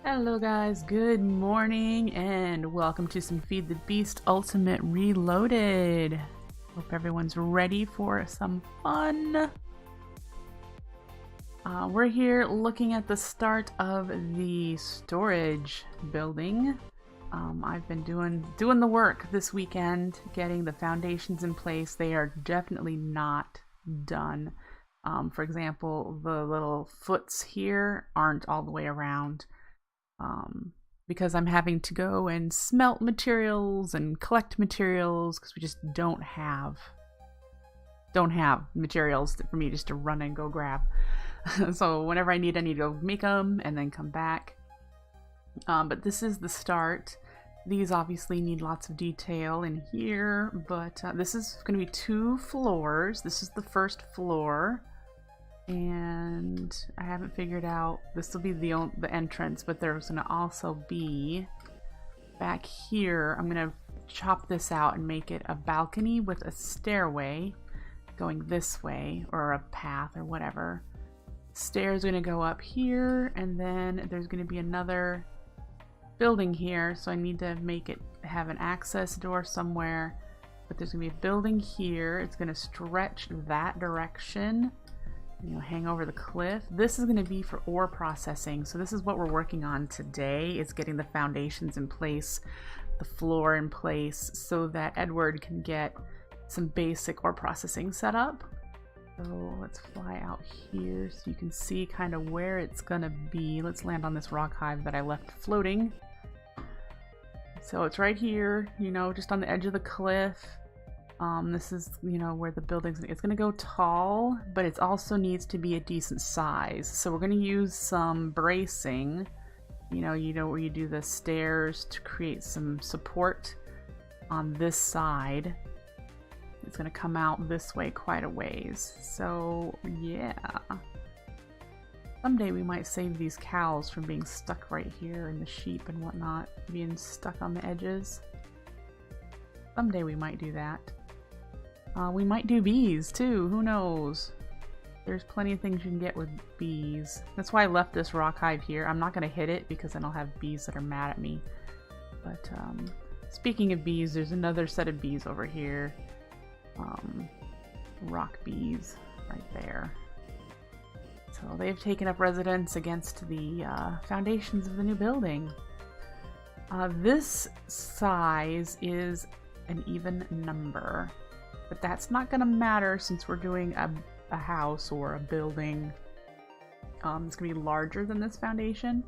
Hello guys, good morning and welcome to some Feed the Beast Ultimate Reloaded. Hope everyone's ready for some fun. We're here looking at the start of the storage building. I've been doing the work this weekend, getting the foundations in place. They are definitely not done. For example, the little foots here aren't all the way around. Because I'm having to go and smelt materials and collect materials because we just don't have materials for me just to run and go grab. So whenever I need to go make them and then come back. But this is the start. These obviously need lots of detail in here, but this is going to be 2 floors. This is the first floor. And I haven't figured out, this will be the entrance, but there's going to also be back here. I'm going to chop this out and make it a balcony with a stairway going this way, or a path or whatever. Stairs are going to go up here, and then there's going to be another building here, so I need to make it have an access door somewhere. But there's going to be a building here. It's going to stretch that direction. You know, hang over the cliff. This is going to be for ore processing. So this is what we're working on today, is getting the foundations in place, the floor in place, so that Edward can get some basic ore processing set up. So let's fly out here so you can see kind of where it's going to be. Let's land on this rock hive that I left floating. So it's right here, you know, just on the edge of the cliff. This is, you know, where the building's, it's going to go tall, but it also needs to be a decent size. So we're going to use some bracing, you know, where you do the stairs to create some support on this side. It's going to come out this way quite a ways. So yeah, someday we might save these cows from being stuck right here, and the sheep and whatnot being stuck on the edges. Someday we might do that. We might do bees too, who knows? There's plenty of things you can get with bees. That's why I left this rock hive here. I'm not going to hit it because then I'll have bees that are mad at me. But speaking of bees, there's another set of bees over here. Rock bees right there. So they've taken up residence against the foundations of the new building. This size is an even number. But that's not going to matter since we're doing a house or a building. It's going to be larger than this foundation.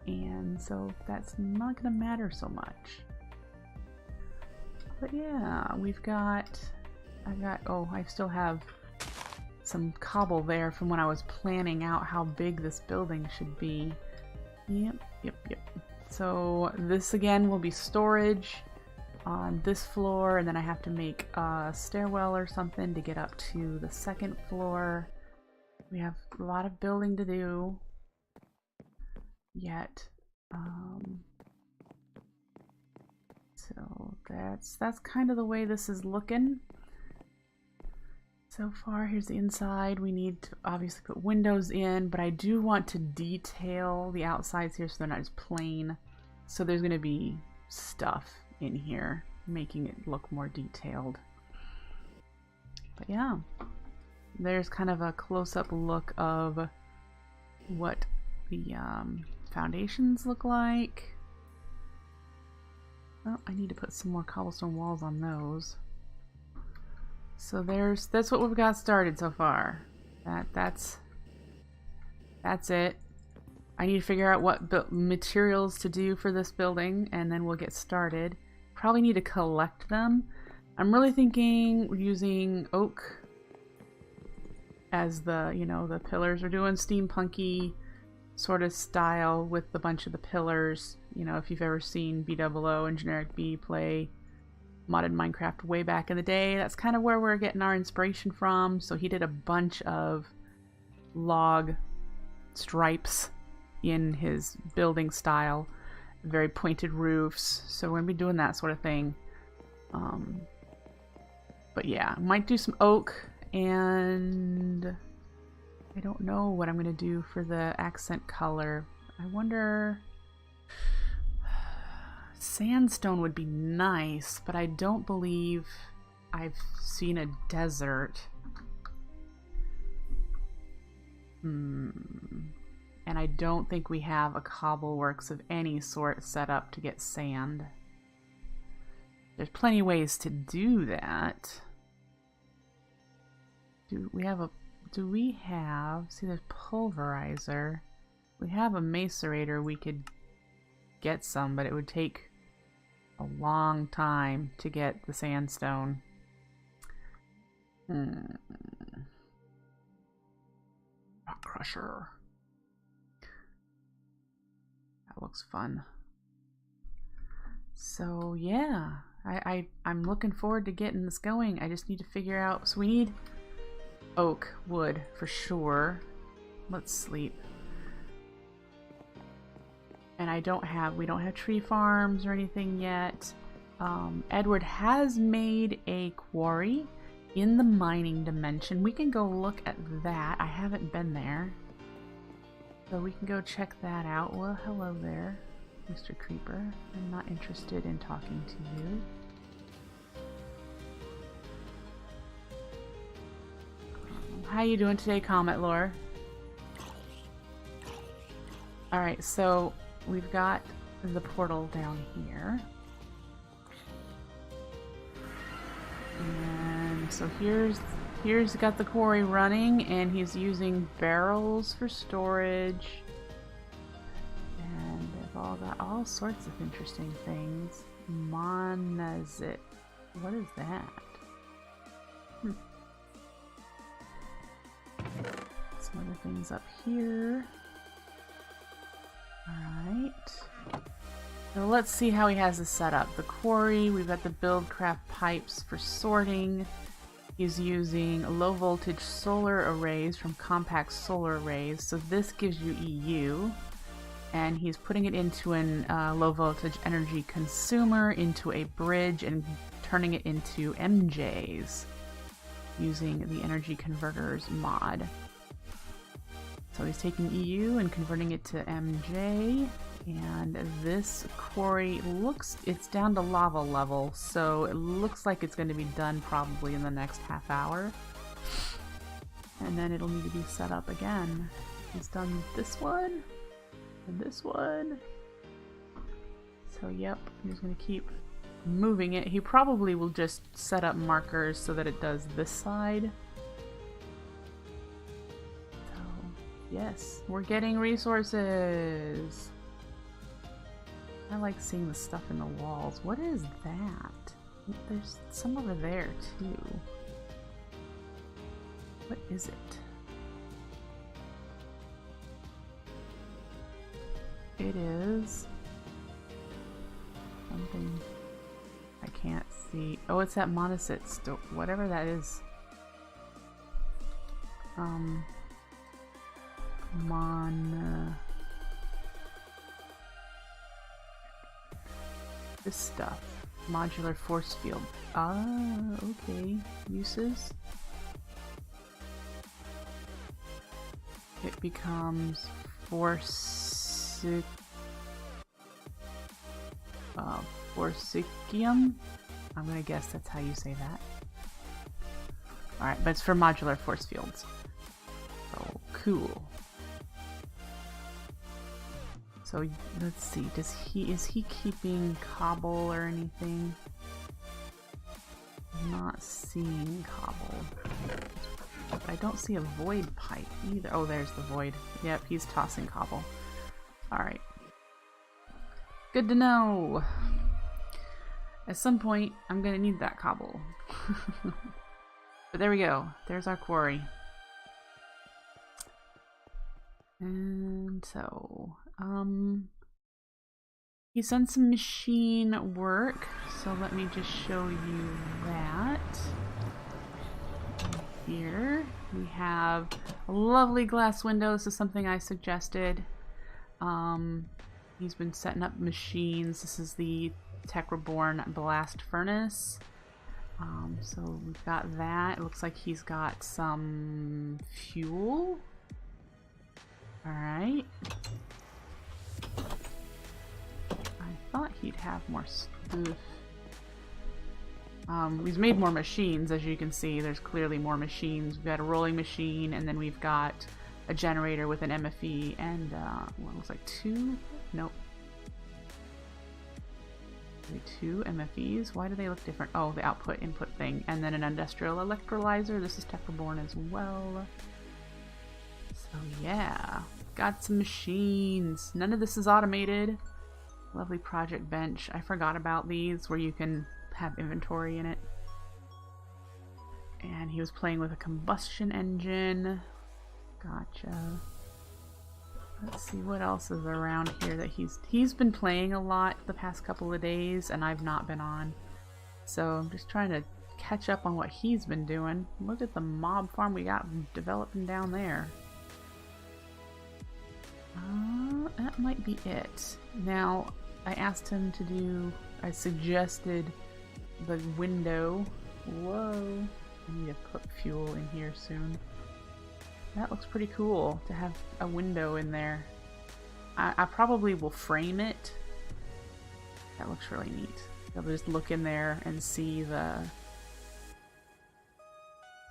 And so that's not going to matter so much. But yeah, I still have some cobble there from when I was planning out how big this building should be. Yep. So this again will be storage on this floor, and then I have to make a stairwell or something to get up to the second floor. We have a lot of building to do yet. So that's kind of the way this is looking so far. Here's the inside. We need to obviously put windows in, but I do want to detail the outsides here so they're not just plain. So there's going to be stuff in here, making it look more detailed. But yeah, there's kind of a close-up look of what the foundations look like. Oh, I need to put some more cobblestone walls on those. So that's what we've got started so far. That's it. I need to figure out what materials to do for this building, and then we'll get started. Probably need to collect them. I'm really thinking we're using oak as the, you know, the pillars. We're doing steampunky sort of style with a bunch of the pillars. You know, if you've ever seen B00 and Generic B play modded Minecraft way back in the day, that's kind of where we're getting our inspiration from. So he did a bunch of log stripes in his building style. Very pointed roofs, so we're gonna be doing that sort of thing. But yeah, might do some oak, and I don't know what I'm gonna do for the accent color. I wonder... Sandstone would be nice, but I don't believe I've seen a desert. And I don't think we have a cobbleworks of any sort set up to get sand. There's plenty of ways to do that. Do we have... See, there's pulverizer. We have a macerator, we could get some, but it would take a long time to get the sandstone. Rock crusher. That looks fun. So yeah, I'm looking forward to getting this going. I just need to figure out, so we need oak wood for sure. Let's sleep. And we don't have tree farms or anything yet. Edward has made a quarry in the mining dimension. We can go look at that. I haven't been there. So we can go check that out. Well, hello there, Mr. Creeper. I'm not interested in talking to you. How you doing today, Comet Lore? Alright, so we've got the portal down here. And so here's got the quarry running, and he's using barrels for storage. And they've all got all sorts of interesting things. Monazit. What is that? Some other things up here. Alright. So let's see how he has this set up. The quarry, we've got the Buildcraft pipes for sorting. He's using low voltage solar arrays from compact solar arrays. So this gives you EU. And he's putting it into an low voltage energy consumer, into a bridge, and turning it into MJs using the energy converters mod. So he's taking EU and converting it to MJ, and this quarry it's down to lava level, so it looks like it's going to be done probably in the next half hour. And then it'll need to be set up again. He's done this one, and this one. So yep, I'm just going to keep moving it. He probably will just set up markers so that it does this side. Yes, we're getting resources. I like seeing the stuff in the walls. What is that? There's some over there too. What is it? It is something I can't see. Oh, it's that monocyte whatever that is. This stuff. Modular force field. Ah, okay. Uses. It becomes forcicium. I'm gonna guess that's how you say that. Alright, but it's for modular force fields. Oh, cool. So let's see, is he keeping cobble or anything? I'm not seeing cobble. But I don't see a void pipe either. Oh, there's the void. Yep, he's tossing cobble. Alright. Good to know. At some point, I'm gonna need that cobble. But there we go. There's our quarry. And so, he's done some machine work, so let me just show you that. Here we have a lovely glass window. This is something I suggested. He's been setting up machines. This is the Tech Reborn blast furnace. So we've got that. It looks like he's got some fuel. Alright. we'd have more stuff. We've made more machines, as you can see. There's clearly more machines. We've got a rolling machine, and then we've got a generator with an MFE and what looks like two? Nope. Two MFEs. Why do they look different? Oh, the output input thing. And then an industrial electrolyzer. This is Tetraborn as well. So yeah, got some machines. None of this is automated. Lovely project bench. I forgot about these where you can have inventory in it. And he was playing with a combustion engine. Gotcha. Let's see what else is around here that he's been playing a lot the past couple of days and I've not been on. So I'm just trying to catch up on what he's been doing. Look at the mob farm we got developing down there. That might be it. Now, I asked him to do, I suggested the window. Whoa. I need to put fuel in here soon. That looks pretty cool to have a window in there. I probably will frame it. That looks really neat. You'll just look in there and see the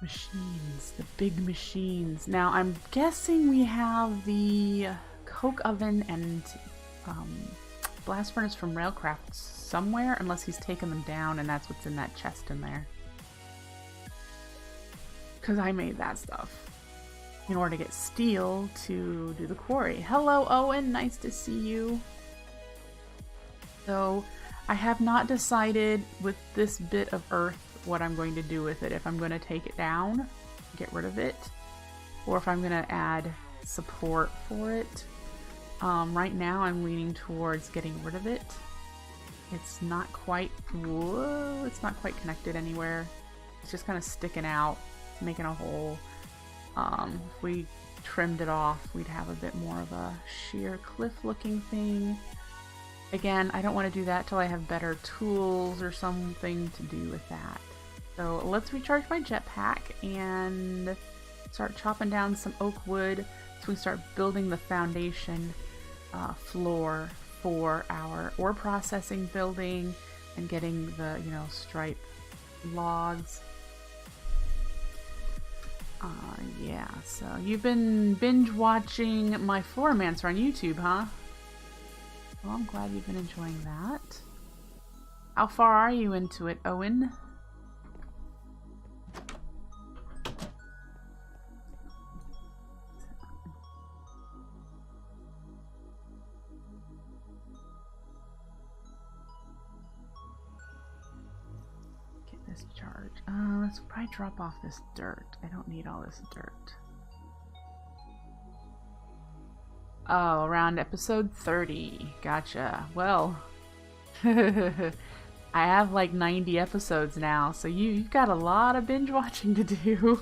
machines, the big machines. Now I'm guessing we have the coke oven and blast furnace from Railcraft somewhere, unless he's taken them down and that's what's in that chest in there. Because I made that stuff in order to get steel to do the quarry. Hello, Owen. Nice to see you. So, I have not decided with this bit of earth what I'm going to do with it. If I'm going to take it down, get rid of it, or if I'm going to add support for it. Right now, I'm leaning towards getting rid of it. It's not quite... Whoa! It's not quite connected anywhere. It's just kind of sticking out, making a hole. If we trimmed it off, we'd have a bit more of a sheer cliff looking thing. Again, I don't want to do that till I have better tools or something to do with that. So let's recharge my jetpack and start chopping down some oak wood so we can start building the foundation floor for our ore processing building and getting the, you know, stripe logs. Yeah, so you've been binge watching my Floromancer on YouTube, huh? Well, I'm glad you've been enjoying that. How far are you into it, Owen? Charge. Let's probably drop off this dirt. I don't need all this dirt. Oh, around episode 30. Gotcha. Well, I have like 90 episodes now, so you've got a lot of binge watching to do.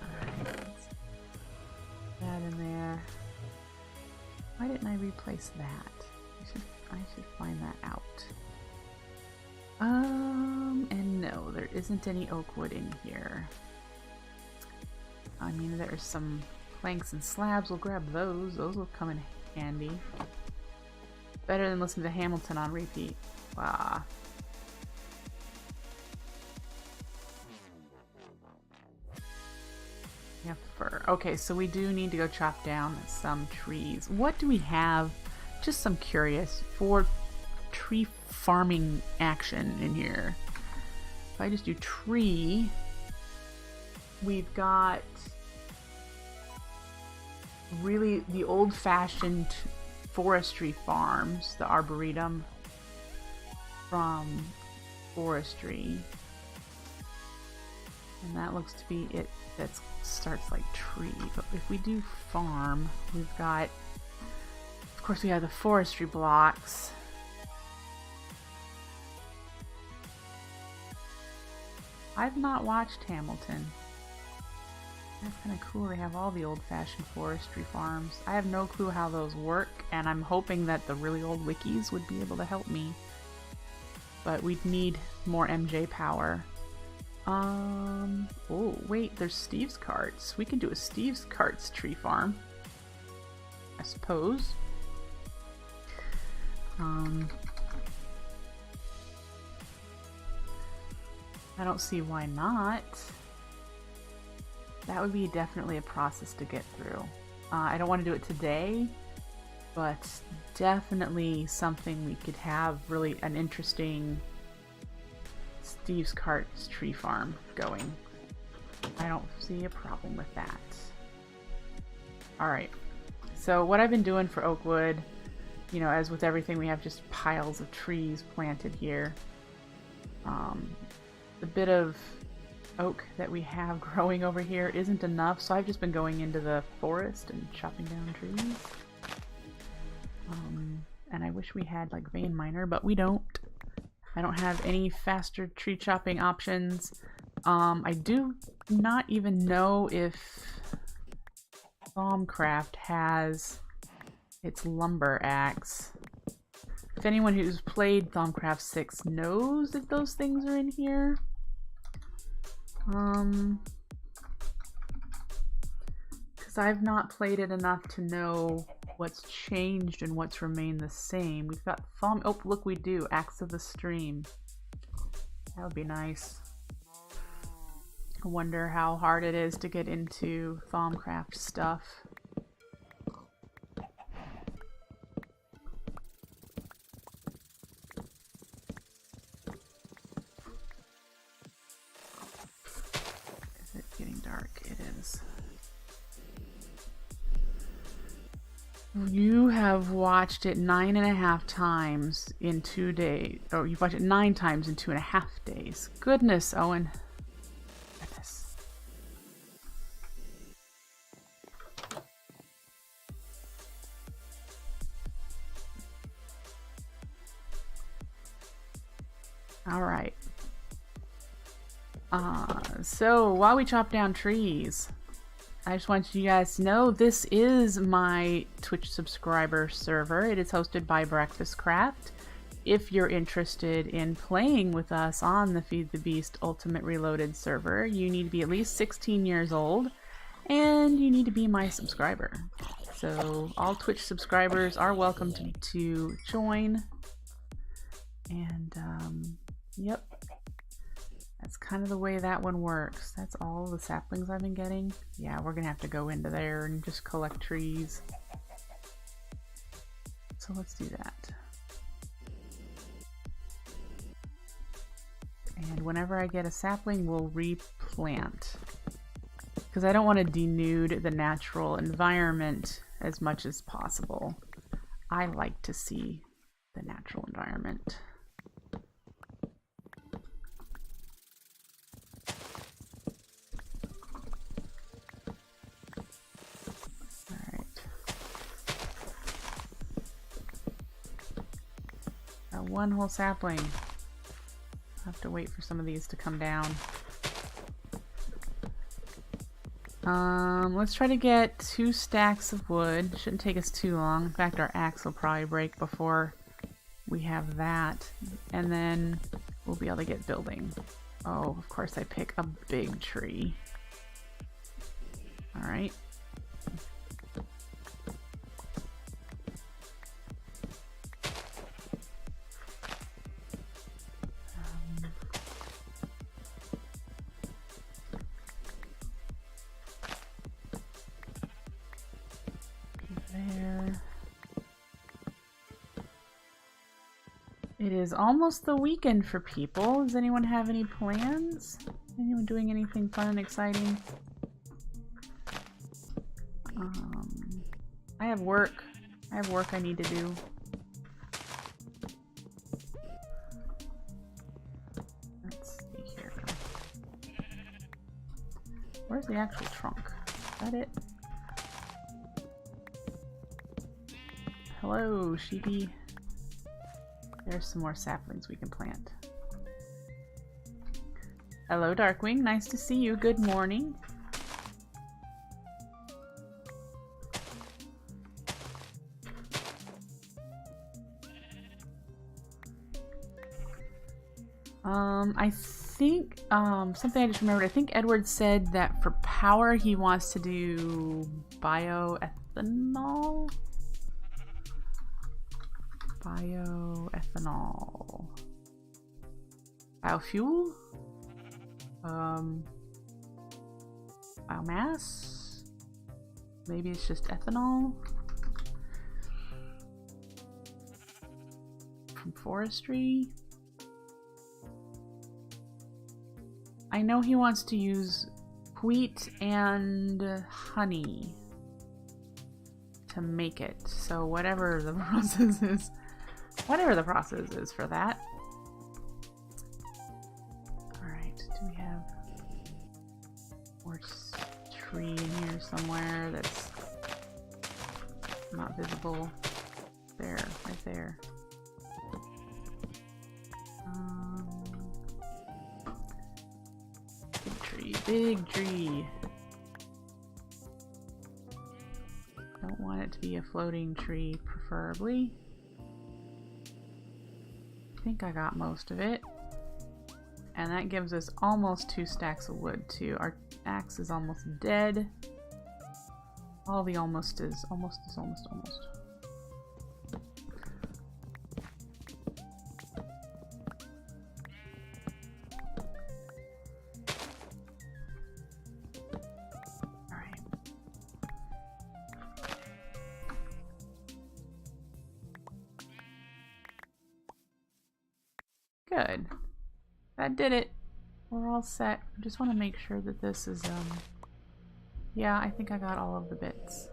Alright, that in there. Why didn't I replace that? I should find that out. And no, there isn't any oak wood in here. I mean, there's some planks and slabs. We'll grab those. Those will come in handy. Better than listening to Hamilton on repeat. Wow. Yeah, fur. Okay, so we do need to go chop down some trees. What do we have? Just some curious for tree farming action in here. If I just do tree, we've got really the old-fashioned forestry farms, the arboretum from forestry, and that looks to be it. That starts like tree, but if we do farm, we've got, of course, we have the forestry blocks. I've not watched Hamilton. That's kind of cool. They have all the old-fashioned forestry farms. I have no clue how those work, and I'm hoping that the really old wikis would be able to help me. But we'd need more MJ power. Oh, wait, there's Steve's Carts. We can do a Steve's Carts tree farm, I suppose. I don't see why not. That would be definitely a process to get through. I don't want to do it today, but definitely something we could have really an interesting Steve's Cart's tree farm going. I don't see a problem with that. Alright, so what I've been doing for oak wood, you know, as with everything, we have just piles of trees planted here. The bit of oak that we have growing over here isn't enough, so I've just been going into the forest and chopping down trees. And I wish we had like vein miner, but we don't. I don't have any faster tree chopping options. I do not even know if Thaumcraft has its lumber axe. If anyone who's played Thaumcraft 6 knows if those things are in here. Because I've not played it enough to know what's changed and what's remained the same. We've got oh look, we do Axe of the Stream. That would be nice. I wonder how hard it is to get into Thaumcraft stuff. Is it getting dark? It is. You have watched it 9.5 times in 2 days. Oh, you've watched it 9 times in 2.5 days. Goodness, Owen. Goodness. All right. So while we chop down trees, I just want you guys to know this is my Twitch subscriber server. It is hosted by Breakfastcraft. If you're interested in playing with us on the Feed the Beast Ultimate Reloaded server, you need to be at least 16 years old and you need to be my subscriber. So all Twitch subscribers are welcome to join. And yep. That's kind of the way that one works. That's all the saplings I've been getting. Yeah, we're gonna have to go into there and just collect trees. So let's do that. And whenever I get a sapling, we'll replant. Because I don't want to denude the natural environment as much as possible. I like to see the natural environment. One whole sapling. I'll have to wait for some of these to come down. Let's try to get 2 stacks of wood. Shouldn't take us too long. In fact, our axe will probably break before we have that. And then we'll be able to get building. Oh, of course I pick a big tree. Alright. It is almost the weekend for people. Does anyone have any plans? Anyone doing anything fun and exciting? I have work. I need to do. Let's see here. Where's the actual trunk? Is that it? Hello, sheepy. There's some more saplings we can plant. Hello, Darkwing. Nice to see you. Good morning. I think, something I just remembered. I think Edward said that for power he wants to do bioethanol? Bioethanol. Biofuel? Biomass? Maybe it's just ethanol? From forestry? I know he wants to use wheat and honey to make it. So whatever the process is for that. Alright, do we have more tree in here somewhere that's not visible? There, right there. Big tree. Don't want it to be a floating tree, preferably. I think I got most of it. And that gives us almost 2 stacks of wood too. Our axe is almost dead. All the almost. Good. That did it. We're all set. I just want to make sure that this is, yeah, I think I got all of the bits.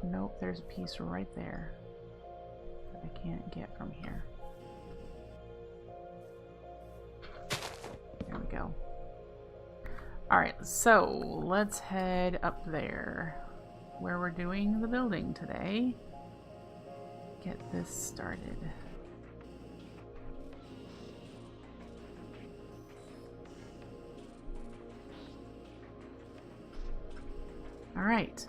Nope, there's a piece right there that I can't get from here. There we go. Alright, so let's head up there where we're doing the building today. Get this started. All right,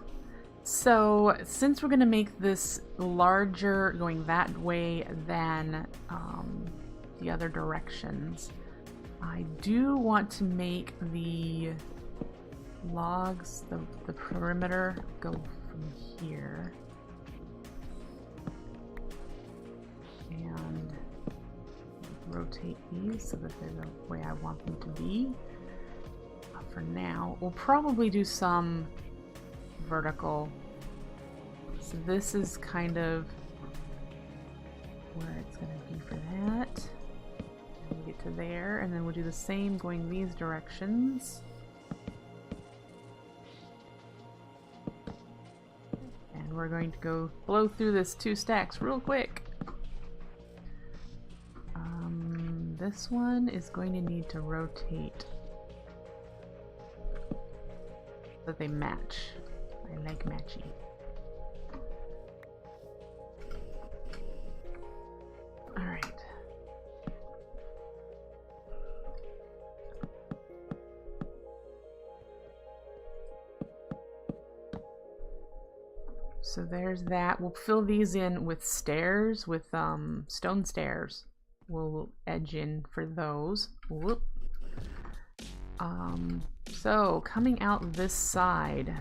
so since we're going to make this larger going that way than the other directions, I do want to make the logs, the perimeter, go from here. And rotate these so that they're the way I want them to be. For now, we'll probably do some vertical. So this is kind of where it's going to be for that. And we get to there, and then we'll do the same going these directions. And we're going to go blow through this 2 stacks real quick. This one is going to need to rotate so that they match. I like matchy. Alright. So there's that. We'll fill these in with stairs, with stone stairs. We'll edge in for those. Whoop. So coming out this side,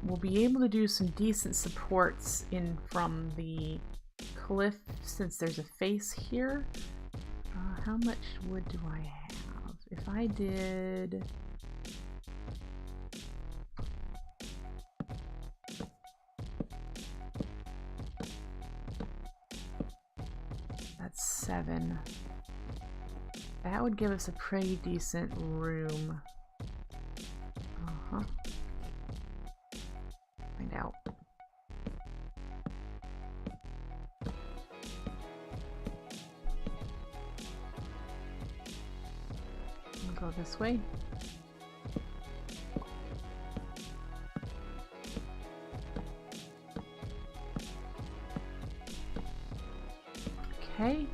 we'll be able to do some decent supports in from the cliff since there's a face here. How much wood do I have? If I did... That's 7. That would give us a pretty decent room. Find out. We'll go this way. Okay.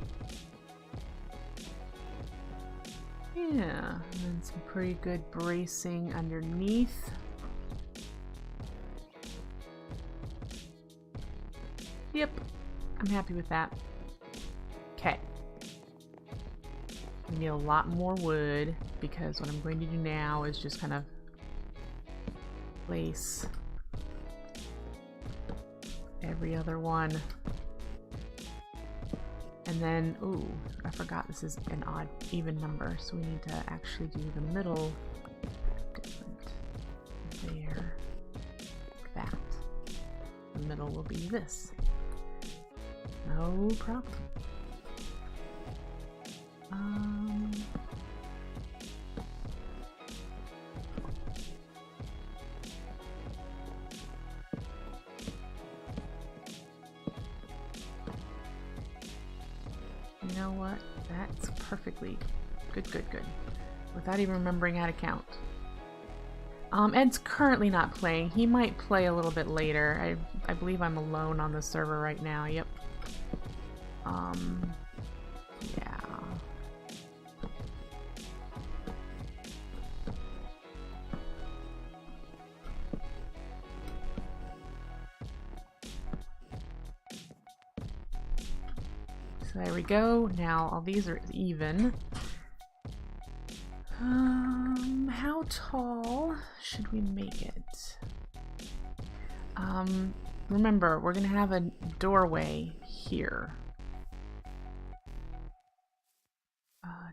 Yeah, and then some pretty good bracing underneath. Yep, I'm happy with that. Okay. We need a lot more wood because what I'm going to do now is just kind of place every other one. And then, ooh, I forgot this is an odd even number, so we need to actually do the middle different. There. Like that. The middle will be this. No problem. You know what? That's perfectly good. Without even remembering how to count. Ed's currently not playing. He might play a little bit later. I believe I'm alone on the server right now. Yep. Yeah. So there we go. Now all these are even. How tall should we make it? Remember, we're gonna have a doorway here.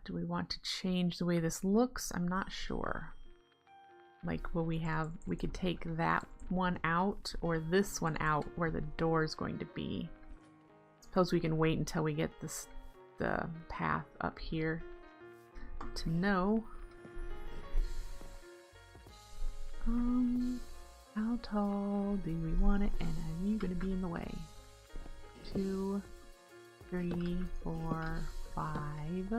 Do we want to change the way this looks? I'm not sure. Like, we could take that one out or this one out where the door is going to be. Suppose we can wait until we get the path up here to know. How tall do we want it, and are you going to be in the way? 2, 3, 4, 5.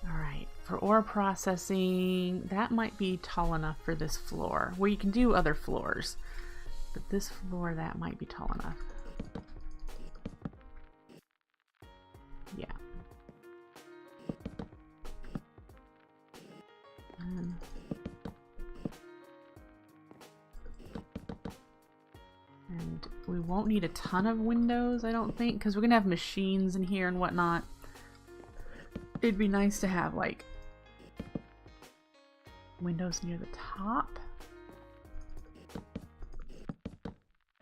Alright, for ore processing, that might be tall enough for this floor. Well, you can do other floors, but this floor, that might be tall enough. Yeah. And we won't need a ton of windows, I don't think, because we're going to have machines in here and whatnot. It'd be nice to have, like, windows near the top.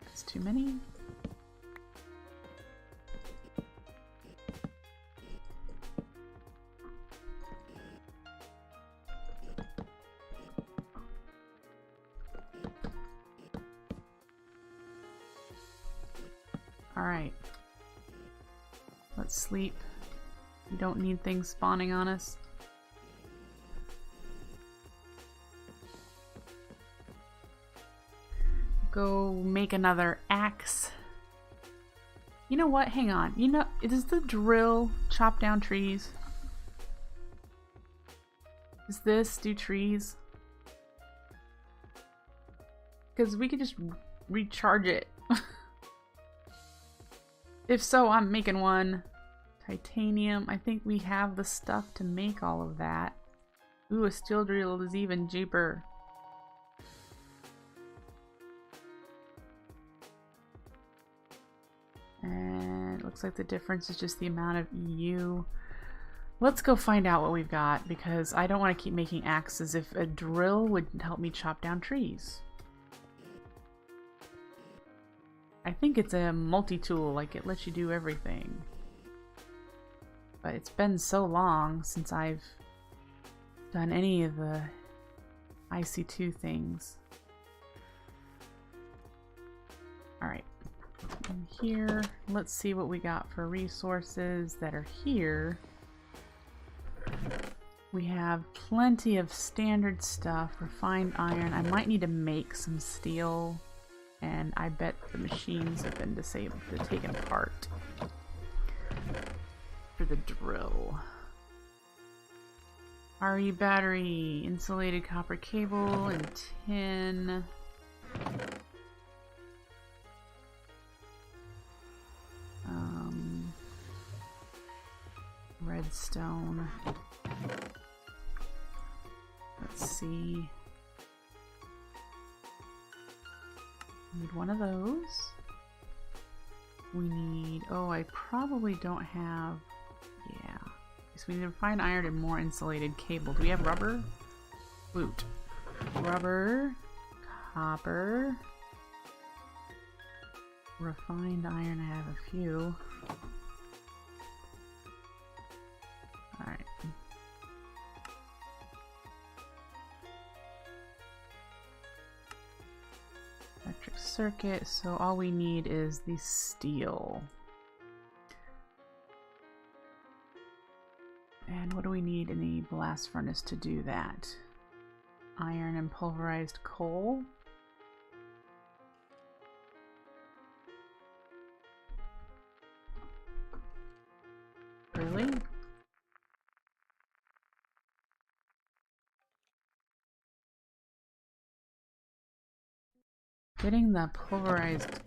That's too many. Alright. Let's sleep. We don't need things spawning on us. Go make another axe. You know what? Hang on. You know, does the drill chop down trees? Does this do trees? Because we could just recharge it. If so, I'm making one. Titanium. I think we have the stuff to make all of that. Ooh, a steel drill is even cheaper. And it looks like the difference is just the amount of EU. Let's go find out what we've got, because I don't want to keep making axes if a drill would help me chop down trees. I think it's a multi-tool, like it lets you do everything. But it's been so long since I've done any of the IC2 things. Alright. In here, let's see what we got for resources that are here. We have plenty of standard stuff, refined iron. I might need to make some steel. And I bet the machines have been disabled, taken apart for the drill. RE battery, insulated copper cable, and tin. Redstone. Let's see. Need one of those. We need, oh, I probably don't have, yeah. So we need to find iron and more insulated cable. Do we have rubber? Woot. Rubber, copper, Refined iron, I have a few. Alright. Electric circuit, so all we need is the steel. And what do we need in the blast furnace to do that? Iron and pulverized coal. Really? Getting the pulverized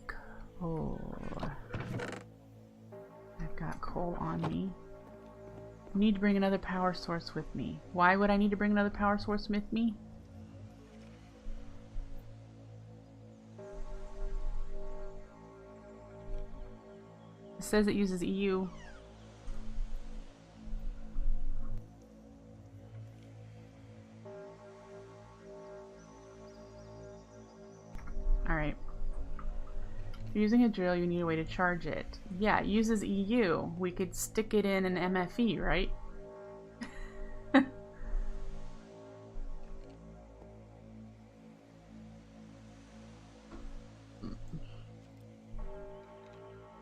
coal. I've got coal on me. I need to bring another power source with me. Why would I need to bring another power source with me? It says it uses EU. Alright. If you're using a drill, you need a way to charge it. Yeah, it uses EU. We could stick it in an MFE, right?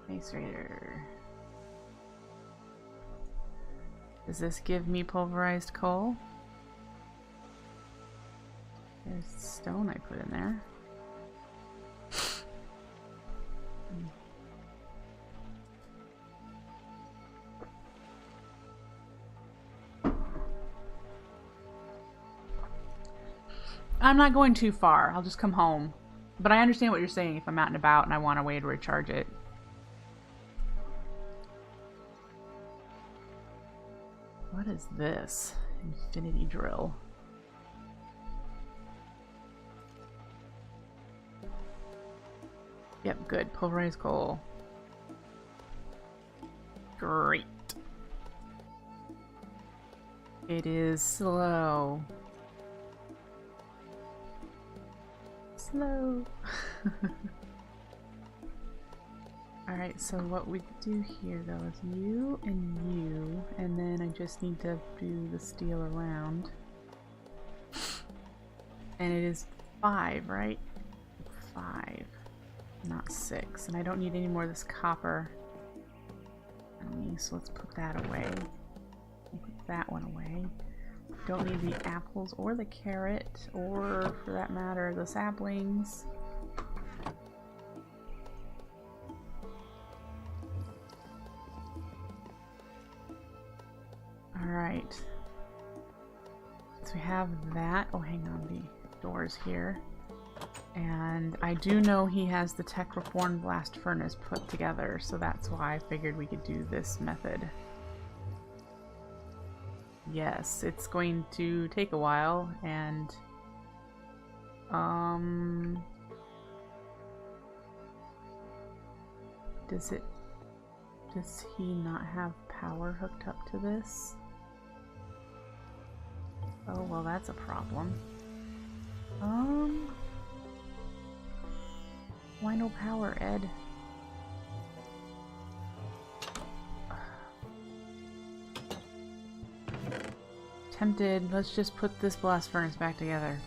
Mace Raider. Does this give me pulverized coal? There's stone I put in there. I'm not going too far. I'll just come home. But I understand what you're saying if I'm out and about and I want a way to recharge it. What is this? Infinity drill. Yep, good. Pulverized coal. Great. It is slow. Slow. Alright, so what we do here though is you and you, and then I just need to do the steel around. And it is 5, right? 5, not 6. And I don't need any more of this copper on me, so let's put that away. We'll put that one away. Don't need the apples or the carrot, or for that matter, the saplings. Alright. So we have that. Oh, hang on, the doors here. And I do know he has the Tech Reform Blast Furnace put together, so that's why I figured we could do this method. Yes, it's going to take a while, and does he not have power hooked up to this? Oh, well, that's a problem. Why no power, Ed? Tempted. Let's just put this blast furnace back together.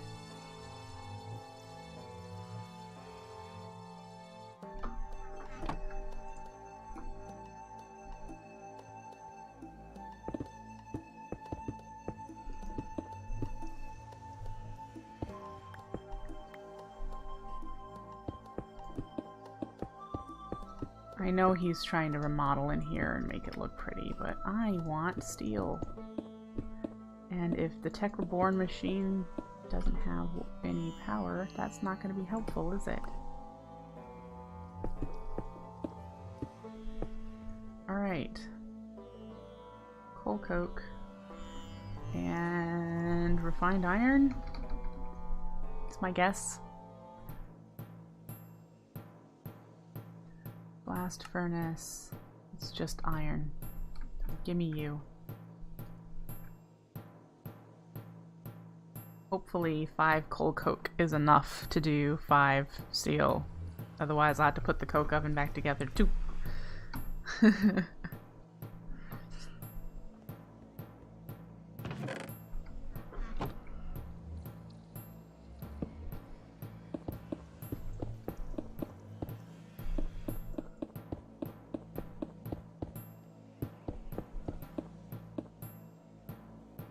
I know he's trying to remodel in here and make it look pretty, but I want steel. And if the Tech Reborn machine doesn't have any power, that's not going to be helpful, is it? Alright. Coal coke. And refined iron? That's my guess. Blast furnace. It's just iron. Gimme you. Hopefully 5 coal coke is enough to do 5 steel. Otherwise, I'll have to put the coke oven back together too.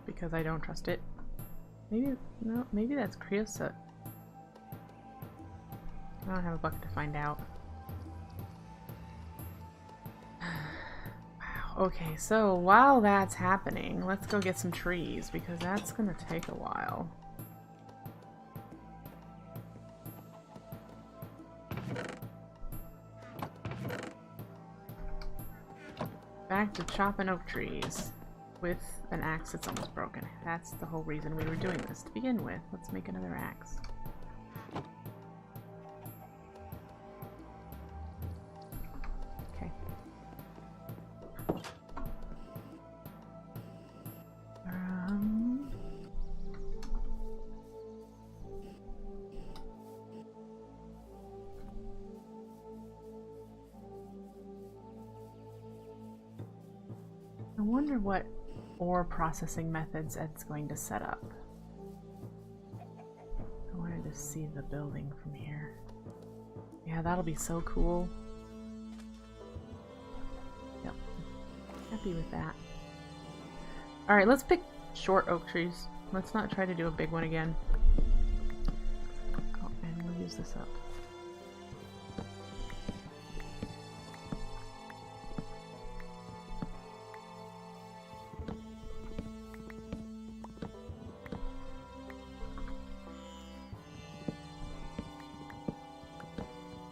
Because I don't trust it. Maybe, no, maybe that's creosote. I don't have a bucket to find out. Wow. Okay, so while that's happening, let's go get some trees because that's gonna take a while. Back to chopping oak trees. With an axe that's almost broken. That's the whole reason we were doing this to begin with. Let's make another axe. Okay. I wonder what ore processing methods Ed's going to set up. I wanted to see the building from here. Yeah, that'll be so cool. Yep. Happy with that. Alright, let's pick short oak trees. Let's not try to do a big one again. Oh, and we'll use this up.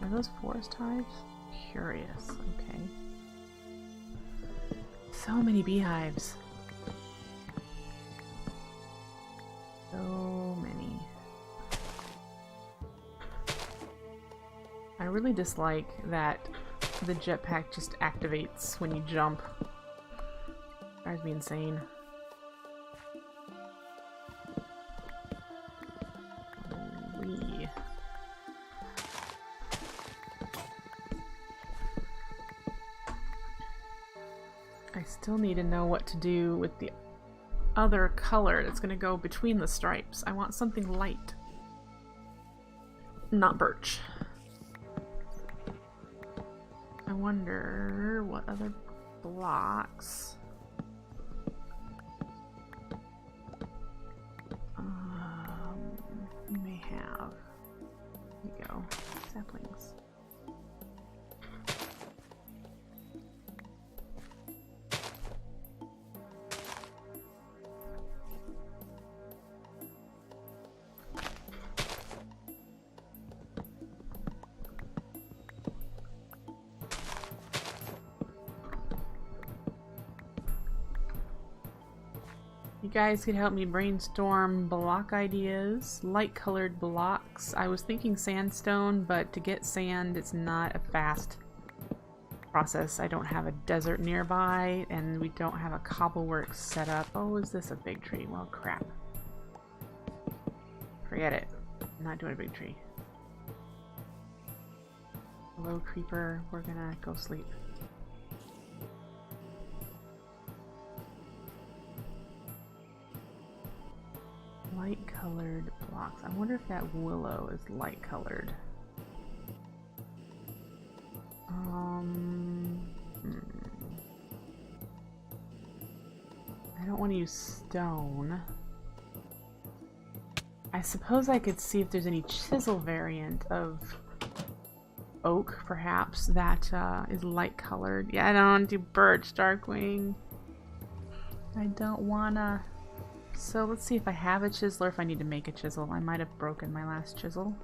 Are those forest hives? Curious. Okay. So many beehives. So many. I really dislike that the jetpack just activates when you jump. Drives me insane. I still need to know what to do with the other color that's going to go between the stripes. I want something light. Not birch. I wonder what other blocks. We may have. Here we go. Saplings. You guys could help me brainstorm block ideas, light colored blocks. I was thinking sandstone, but to get sand, it's not a fast process. I don't have a desert nearby, and we don't have a cobbleworks set up. Oh, is this a big tree? Well, crap. Forget it. I'm not doing a big tree. Hello, creeper. We're gonna go sleep. Light colored blocks. I wonder if that willow is light colored. I don't want to use stone. I suppose I could see if there's any chisel variant of oak, perhaps, that is light colored. Yeah, I don't want to do birch, Darkwing. I don't wanna. So let's see if I have a chisel or if I need to make a chisel. I might have broken my last chisel.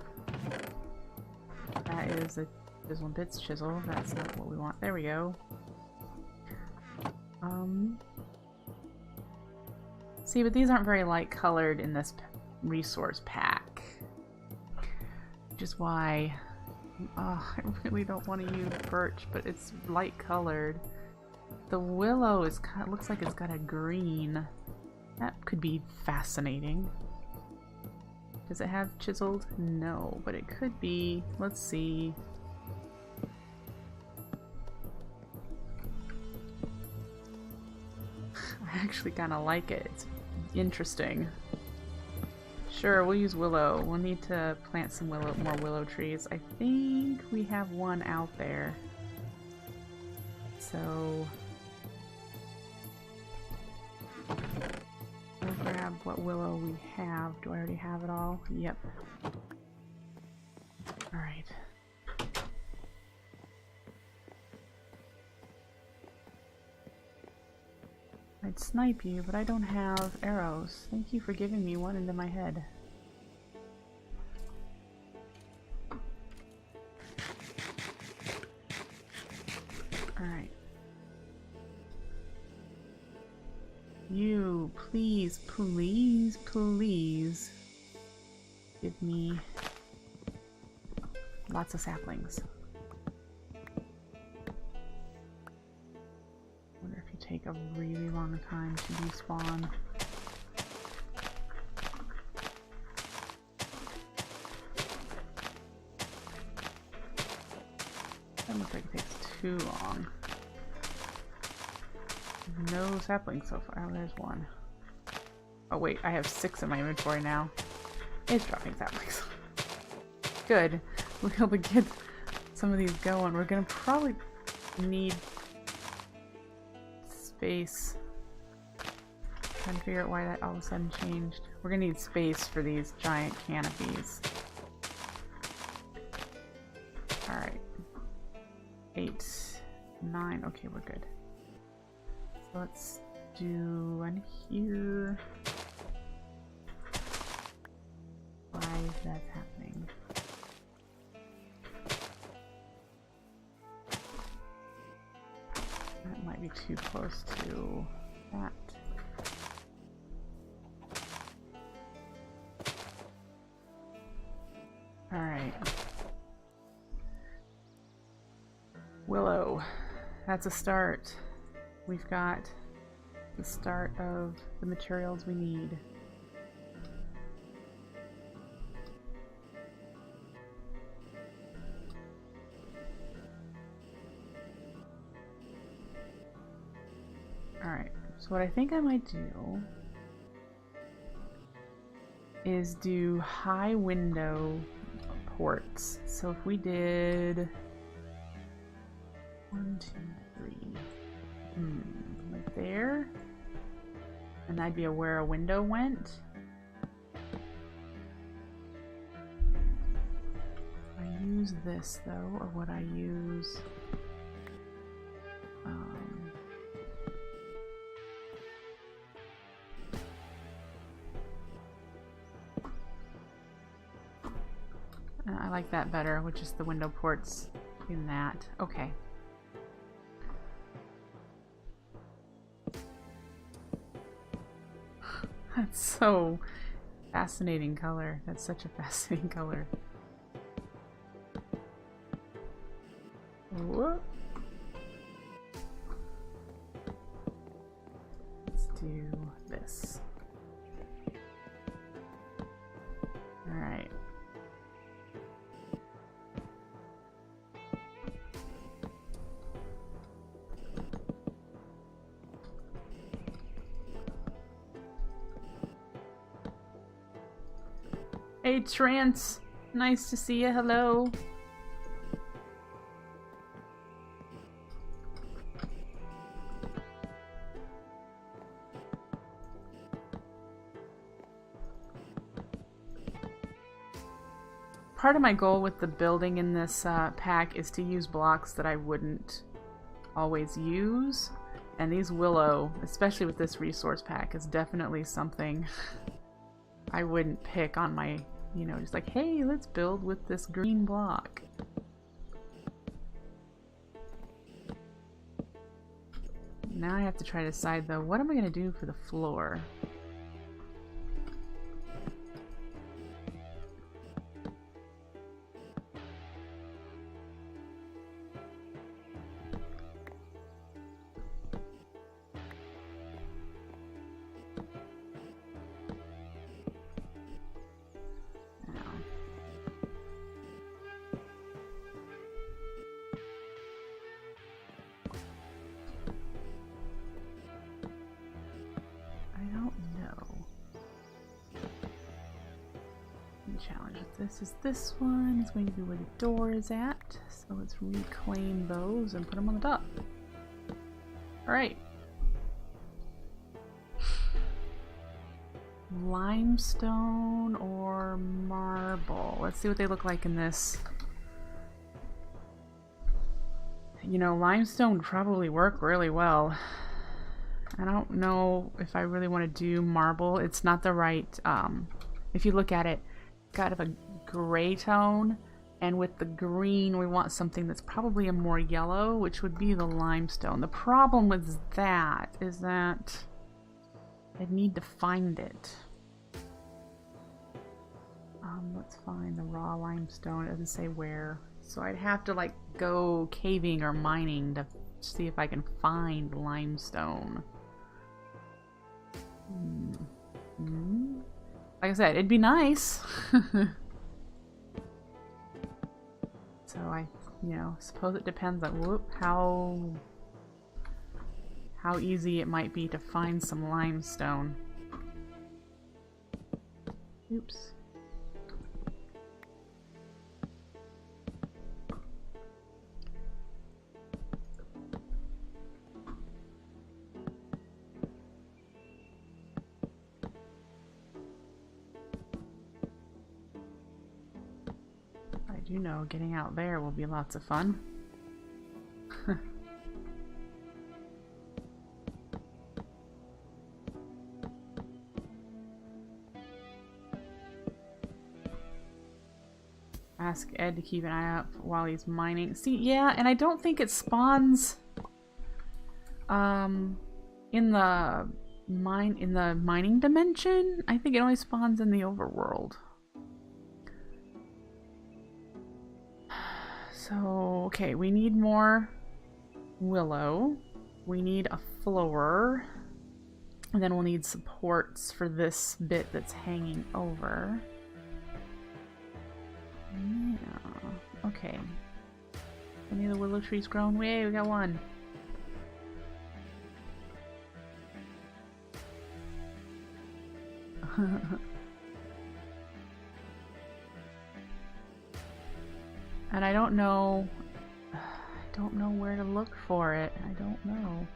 That is a chisel and bits chisel. That's not what we want. There we go. See, but these aren't very light colored in this resource pack. Which is why I really don't want to use birch, but it's light colored. The willow is kind of, looks like it's got a green. That could be fascinating. Does it have chiseled? No, but it could be. Let's see. actually kind of like it. It's interesting. Sure, we'll use willow. We'll need to plant some more willow trees. I think we have one out there. So we'll grab what willow we have. Do I already have it all? Yep. Alright. I'd snipe you, but I don't have arrows. Thank you for giving me one into my head. Alright. You, please, please, please give me lots of saplings. Take a really long time to despawn. Doesn't look like it takes too long. No saplings so far. Oh, there's one. Oh wait, I have 6 in my inventory now. It's dropping saplings. Good. We'll be able to get some of these going. We're gonna probably need space. Trying to figure out why that all of a sudden changed. We're gonna need space for these giant canopies. Alright. 8, 9. Okay, we're good. So let's do one here. Why is that happening? That might be too close to that. Alright. Willow. That's a start. We've got the start of the materials we need. Alright, so what I think I might do is do high window ports. So if we did 1, 2, 3, right there, and that'd be where a window went. I use this though, or would I use I like that better, which is the window ports in that. Okay. That's so fascinating color. That's such a fascinating color. Whoop. Let's do this. Alright. Hey Trance, nice to see you. Hello. Part of my goal with the building in this pack is to use blocks that I wouldn't always use, and these willow, especially with this resource pack, is definitely something I wouldn't pick on my, you know, just like, hey, let's build with this green block. Now I have to try to decide though, what am I going to do for the floor? challenge with this is this one. It's going to be where the door is at. So let's reclaim those and put them on the top. Alright. Limestone or marble. Let's see what they look like in this. You know, limestone would probably work really well. I don't know if I really want to do marble. It's not the right, if you look at it, kind of a gray tone, and with the green we want something that's probably a more yellow, which would be the limestone. The problem with that is that I'd need to find it. Let's find the raw limestone. It doesn't say where. So I'd have to like go caving or mining to see if I can find limestone. Like I said, it'd be nice. So I, you know, suppose it depends on how easy it might be to find some limestone. Oops. You know, getting out there will be lots of fun. Ask Ed to keep an eye out while he's mining. See, yeah, and I don't think it spawns in the mining dimension. I think it only spawns in the overworld. So, okay, we need more willow. We need a floor. And then we'll need supports for this bit that's hanging over. Yeah, okay. Any of the willow trees grown? Yay, we got one. And I don't know where to look for it. I don't know.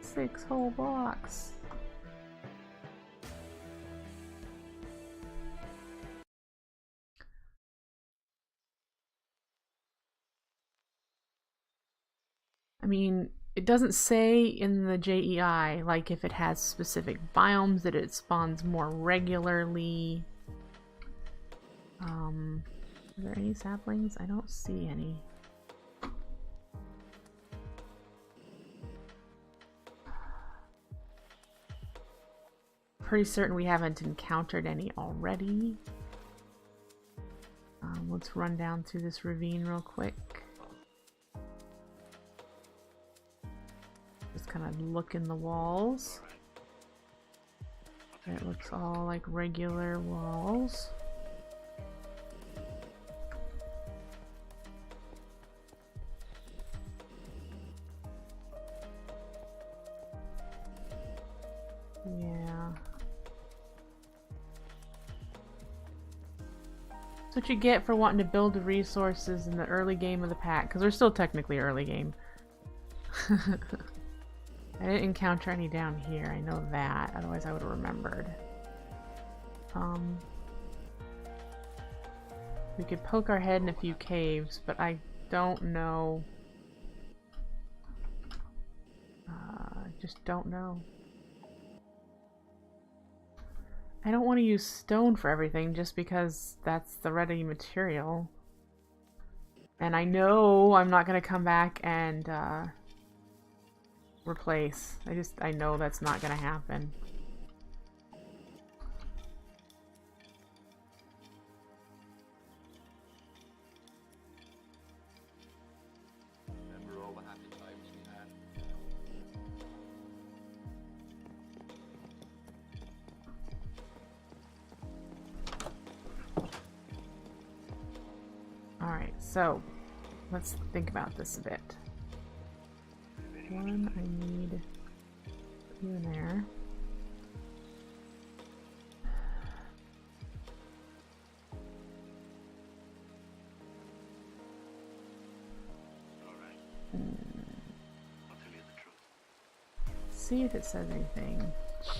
Six whole blocks. I mean, it doesn't say in the JEI, like, if it has specific biomes that it spawns more regularly. Are there any saplings? I don't see any. Pretty certain we haven't encountered any already. Let's run down through this ravine real quick. Just kind of look in the walls. It looks all like regular walls. Yeah. That's what you get for wanting to build the resources in the early game of the pack, because we're still technically early game. I didn't encounter any down here, I know that, otherwise I would have remembered. We could poke our head in a few caves, but I don't know. Just don't know. I don't want to use stone for everything just because that's the ready material. And I know I'm not going to come back and replace. I know that's not going to happen. Remember all the happy times we had. Alright, so let's think about this a bit. one I need here and there. I'll tell you the truth. See if it says anything.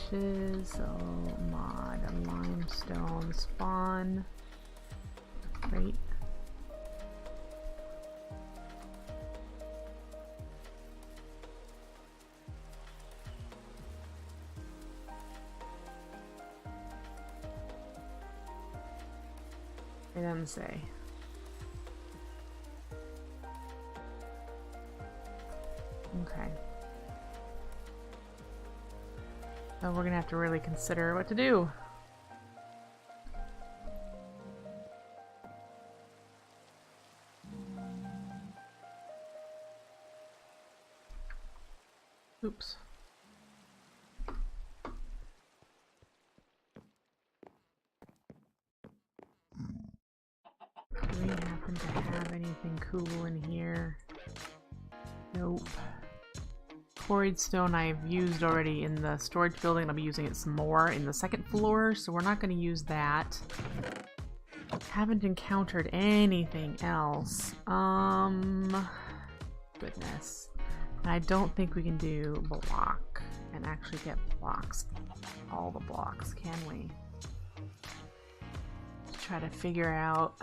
Chisel mod, limestone spawn. Great. It doesn't say. Okay. So we're gonna have to really consider what to do. Oops. Do we happen to have anything cool in here? Nope. Quarried stone I've used already in the storage building. I'll be using it some more in the second floor, so we're not going to use that. Haven't encountered anything else. Goodness. And I don't think we can do block and actually get blocks. All the blocks, can we? Let's try to figure out.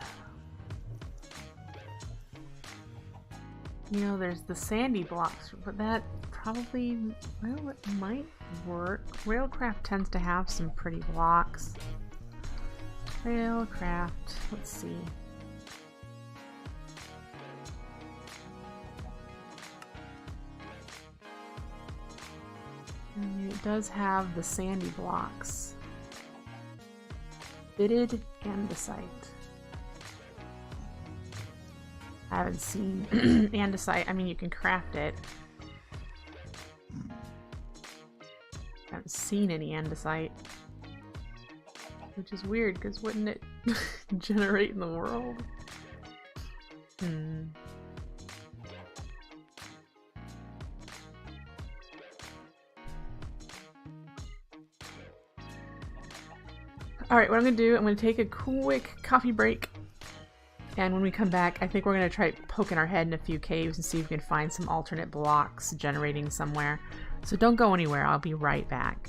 You know, there's the sandy blocks, but that probably, well, it might work. Railcraft tends to have some pretty blocks. Railcraft, let's see. And it does have the sandy blocks. Bitted andesite. I haven't seen andesite. I mean, you can craft it. I haven't seen any andesite. Which is weird, because wouldn't it generate in the world? Alright, what I'm going to do, I'm going to take a quick coffee break. And when we come back, I think we're going to try poking our head in a few caves and see if we can find some alternate blocks generating somewhere. So don't go anywhere, I'll be right back.